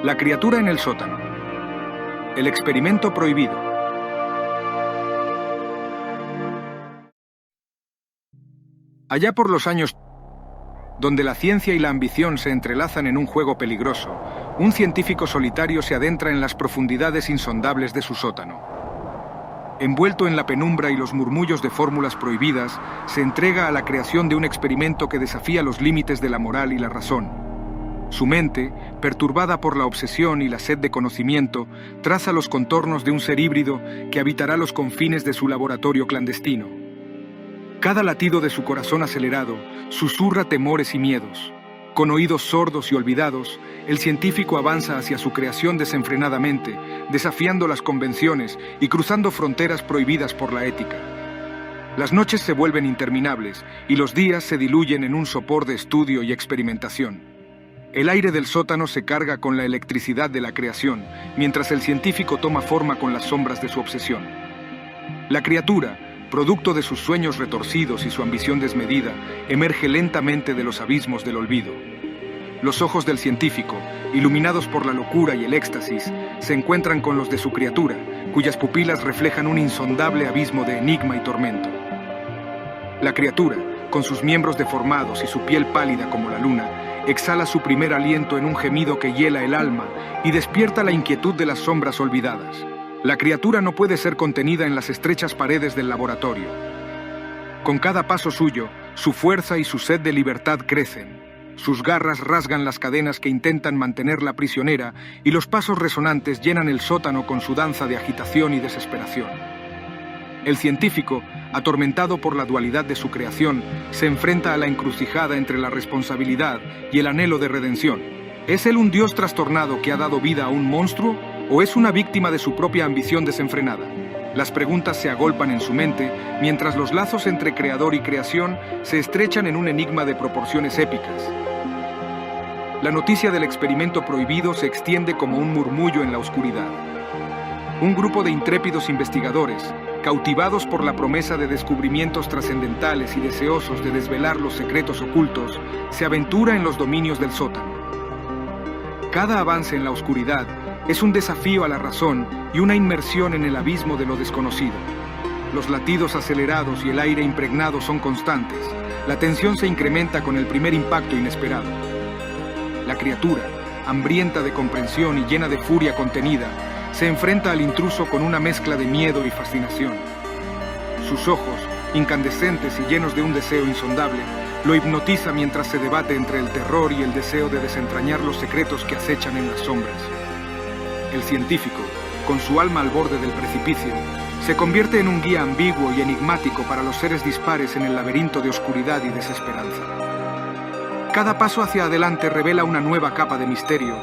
La criatura en el sótano. El experimento prohibido. Allá por los años, donde la ciencia y la ambición se entrelazan en un juego peligroso, un científico solitario se adentra en las profundidades insondables de su sótano. Envuelto en la penumbra y los murmullos de fórmulas prohibidas, se entrega a la creación de un experimento que desafía los límites de la moral y la razón. Su mente, perturbada por la obsesión y la sed de conocimiento, traza los contornos de un ser híbrido que habitará los confines de su laboratorio clandestino. Cada latido de su corazón acelerado susurra temores y miedos. Con oídos sordos y olvidados, el científico avanza hacia su creación desenfrenadamente, desafiando las convenciones y cruzando fronteras prohibidas por la ética. Las noches se vuelven interminables y los días se diluyen en un sopor de estudio y experimentación. El aire del sótano se carga con la electricidad de la creación, mientras el científico toma forma con las sombras de su obsesión. La criatura, producto de sus sueños retorcidos y su ambición desmedida, emerge lentamente de los abismos del olvido. Los ojos del científico, iluminados por la locura y el éxtasis, se encuentran con los de su criatura, cuyas pupilas reflejan un insondable abismo de enigma y tormento. La criatura, con sus miembros deformados y su piel pálida como la luna, exhala su primer aliento en un gemido que hiela el alma y despierta la inquietud de las sombras olvidadas. La criatura no puede ser contenida en las estrechas paredes del laboratorio. Con cada paso suyo, su fuerza y su sed de libertad crecen. Sus garras rasgan las cadenas que intentan mantenerla prisionera y los pasos resonantes llenan el sótano con su danza de agitación y desesperación. El científico, atormentado por la dualidad de su creación, se enfrenta a la encrucijada entre la responsabilidad y el anhelo de redención. ¿Es él un dios trastornado que ha dado vida a un monstruo o es una víctima de su propia ambición desenfrenada? Las preguntas se agolpan en su mente, mientras los lazos entre creador y creación se estrechan en un enigma de proporciones épicas. La noticia del experimento prohibido se extiende como un murmullo en la oscuridad. Un grupo de intrépidos investigadores, cautivados por la promesa de descubrimientos trascendentales y deseosos de desvelar los secretos ocultos, se aventura en los dominios del sótano. Cada avance en la oscuridad es un desafío a la razón y una inmersión en el abismo de lo desconocido. Los latidos acelerados y el aire impregnado son constantes. La tensión se incrementa con el primer impacto inesperado. La criatura, hambrienta de comprensión y llena de furia contenida, se enfrenta al intruso con una mezcla de miedo y fascinación. Sus ojos, incandescentes y llenos de un deseo insondable, lo hipnotiza mientras se debate entre el terror y el deseo de desentrañar los secretos que acechan en las sombras. El científico, con su alma al borde del precipicio, se convierte en un guía ambiguo y enigmático para los seres dispares en el laberinto de oscuridad y desesperanza. Cada paso hacia adelante revela una nueva capa de misterio,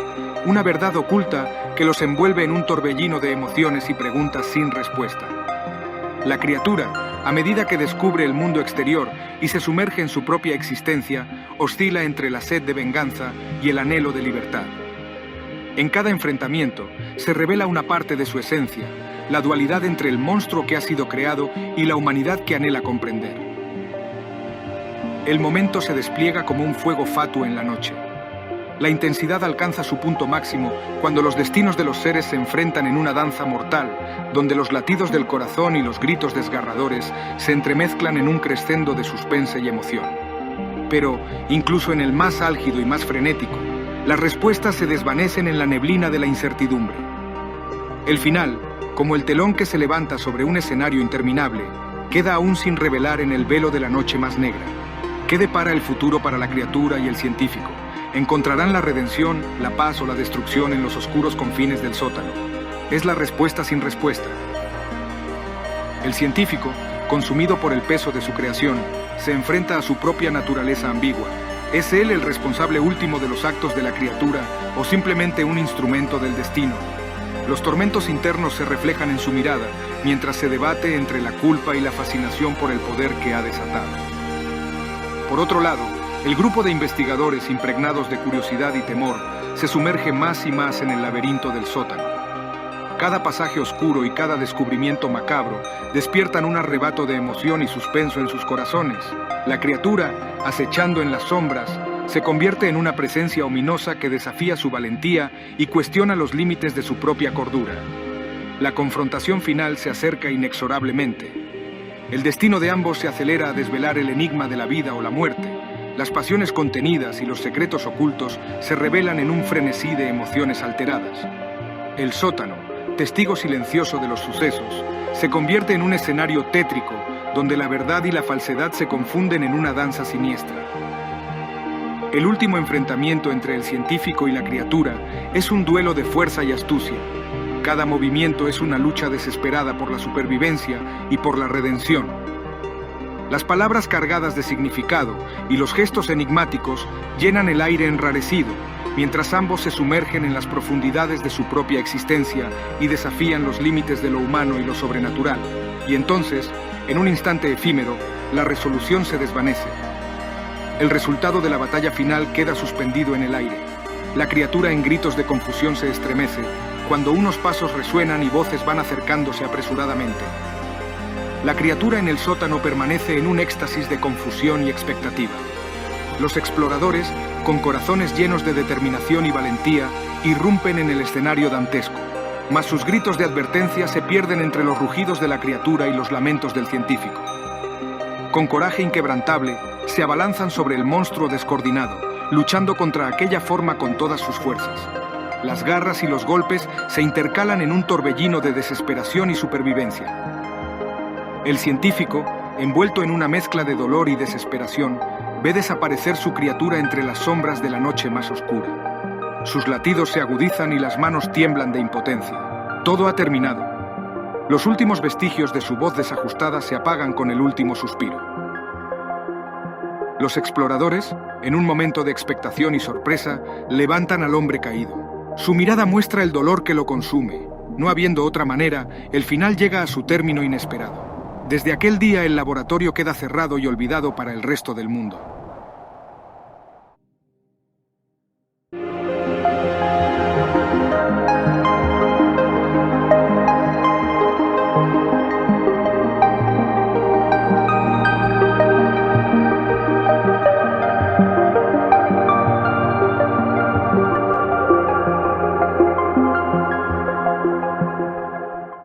una verdad oculta que los envuelve en un torbellino de emociones y preguntas sin respuesta. La criatura, a medida que descubre el mundo exterior y se sumerge en su propia existencia, oscila entre la sed de venganza y el anhelo de libertad. En cada enfrentamiento se revela una parte de su esencia, la dualidad entre el monstruo que ha sido creado y la humanidad que anhela comprender. El momento se despliega como un fuego fatuo en la noche. La intensidad alcanza su punto máximo cuando los destinos de los seres se enfrentan en una danza mortal, donde los latidos del corazón y los gritos desgarradores se entremezclan en un crescendo de suspense y emoción. Pero, incluso en el más álgido y más frenético, las respuestas se desvanecen en la neblina de la incertidumbre. El final, como el telón que se levanta sobre un escenario interminable, queda aún sin revelar en el velo de la noche más negra. ¿Qué depara el futuro para la criatura y el científico? ¿Encontrarán la redención, la paz o la destrucción en los oscuros confines del sótano? Es la respuesta sin respuesta. El científico, consumido por el peso de su creación, se enfrenta a su propia naturaleza ambigua. ¿Es él el responsable último de los actos de la criatura o simplemente un instrumento del destino? Los tormentos internos se reflejan en su mirada, mientras se debate entre la culpa y la fascinación por el poder que ha desatado. Por otro lado, el grupo de investigadores impregnados de curiosidad y temor se sumerge más y más en el laberinto del sótano. Cada pasaje oscuro y cada descubrimiento macabro despiertan un arrebato de emoción y suspenso en sus corazones. La criatura, acechando en las sombras, se convierte en una presencia ominosa que desafía su valentía y cuestiona los límites de su propia cordura. La confrontación final se acerca inexorablemente. El destino de ambos se acelera a desvelar el enigma de la vida o la muerte. Las pasiones contenidas y los secretos ocultos se revelan en un frenesí de emociones alteradas. El sótano, testigo silencioso de los sucesos, se convierte en un escenario tétrico donde la verdad y la falsedad se confunden en una danza siniestra. El último enfrentamiento entre el científico y la criatura es un duelo de fuerza y astucia. Cada movimiento es una lucha desesperada por la supervivencia y por la redención. Las palabras cargadas de significado y los gestos enigmáticos llenan el aire enrarecido, mientras ambos se sumergen en las profundidades de su propia existencia y desafían los límites de lo humano y lo sobrenatural. Y entonces, en un instante efímero, la resolución se desvanece. El resultado de la batalla final queda suspendido en el aire. La criatura en gritos de confusión se estremece cuando unos pasos resuenan y voces van acercándose apresuradamente. La criatura en el sótano permanece en un éxtasis de confusión y expectativa. Los exploradores, con corazones llenos de determinación y valentía, irrumpen en el escenario dantesco, mas sus gritos de advertencia se pierden entre los rugidos de la criatura y los lamentos del científico. Con coraje inquebrantable, se abalanzan sobre el monstruo descoordinado, luchando contra aquella forma con todas sus fuerzas. Las garras y los golpes se intercalan en un torbellino de desesperación y supervivencia. El científico, envuelto en una mezcla de dolor y desesperación, ve desaparecer su criatura entre las sombras de la noche más oscura. Sus latidos se agudizan y las manos tiemblan de impotencia. Todo ha terminado. Los últimos vestigios de su voz desajustada se apagan con el último suspiro. Los exploradores, en un momento de expectación y sorpresa, levantan al hombre caído. Su mirada muestra el dolor que lo consume. No habiendo otra manera, el final llega a su término inesperado. Desde aquel día el laboratorio queda cerrado y olvidado para el resto del mundo.